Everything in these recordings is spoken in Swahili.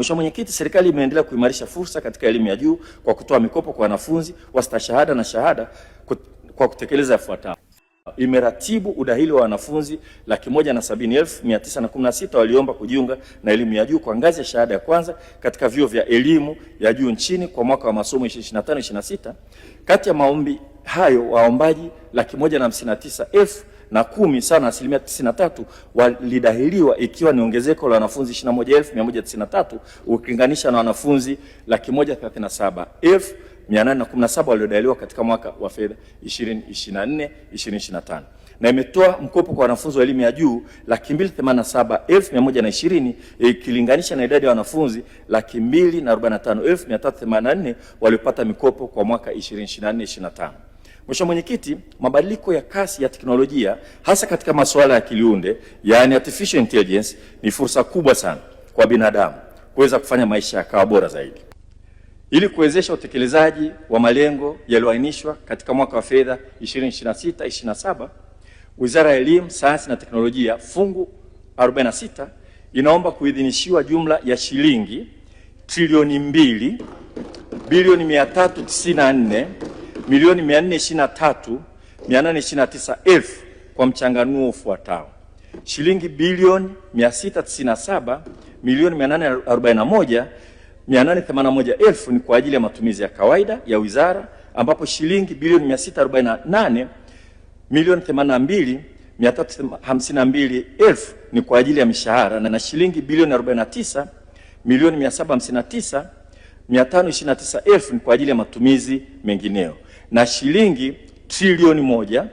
Mheshimiwa Mwenyekiti, serikali imeendelea kuimarisha fursa katika elimu ya juu kwa kutoa mikopo kwa wanafunzi wa stashahada na shahada kwa kutekeleza yafuatayo. Imeratibu udahili wa wanafunzi 170,916 waliomba kujiunga na elimu ya juu kwa ngazi ya shahada ya kwanza katika vyuo vya elimu ya juu nchini kwa mwaka wa masomo 2025/26. Kati ya maombi hayo waombaji 159,010 sana, 93% walidahiliwa, ikiwa ni ongezeko la wanafunzi 21,193 ukilinganisha na wanafunzi 137,817 waliodahiliwa katika mwaka wa fedha 2024/2025, na imetoa mkopo kwa wanafunzi wa elimu ya juu 287,120 ikilinganisha na idadi ya wanafunzi 245,384 waliopata mikopo kwa mwaka 2024/2025. Mheshimiwa Mwenyekiti, mabadiliko ya kasi ya teknolojia hasa katika masuala ya kiliunde, yani artificial intelligence, ni fursa kubwa sana kwa binadamu kuweza kufanya maisha yakawa bora zaidi. Ili kuwezesha utekelezaji wa malengo yaliyoainishwa katika mwaka wa fedha 2026/27, Wizara ya Elimu, Sayansi na Teknolojia fungu 46 inaomba kuidhinishiwa jumla ya shilingi trilioni 2 bilioni 394 milioni 423,829 kwa mchanganuo ufuatao: shilingi bilioni 697 milioni 841,881 ni kwa ajili ya matumizi ya kawaida ya wizara, ambapo shilingi bilioni 648 milioni 82,352 ni kwa ajili ya mishahara, na shilingi bilioni 49 milioni 759,529 ni kwa ajili ya matumizi mengineyo, na shilingi trilioni 1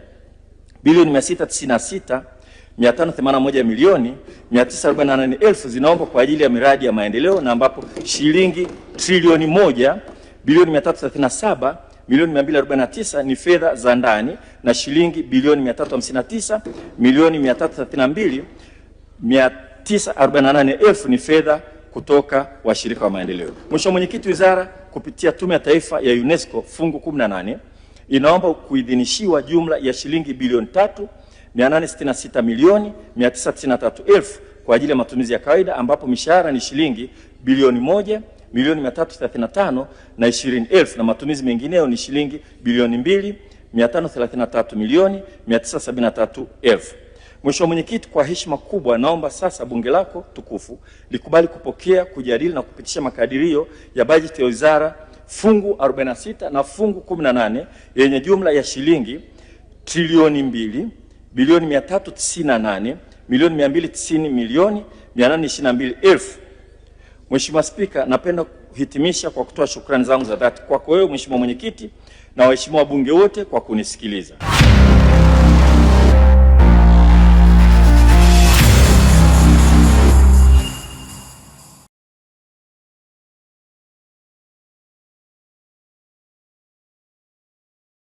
bilioni 696,581 milioni 948 zinaomba kwa ajili ya miradi ya maendeleo, na ambapo shilingi trilioni 1 bilioni 337 milioni 249 ni fedha za ndani, na shilingi bilioni 359 milioni 332,948 ni fedha kutoka washirika wa maendeleo. Mheshimiwa Mwenyekiti, wizara kupitia Tume ya Taifa ya UNESCO fungu 18 inaomba kuidhinishiwa jumla ya shilingi bilioni 3,866 milioni 993,000 kwa ajili ya matumizi ya kawaida, ambapo mishahara ni shilingi bilioni 1 milioni 335 na 20,000 na matumizi mengineyo ni shilingi bilioni 2 533 milioni 973,000. Mheshimiwa Mwenyekiti, kwa heshima kubwa naomba sasa bunge lako tukufu likubali kupokea, kujadili na kupitisha makadirio ya bajeti ya wizara fungu 46 na fungu 18 yenye jumla ya shilingi trilioni 2 bilioni 398 milioni 290 milioni 822,000. Mheshimiwa Spika, napenda kuhitimisha kwa kutoa shukrani zangu za dhati kwako wewe Mheshimiwa Mwenyekiti na waheshimiwa wabunge wote kwa kunisikiliza.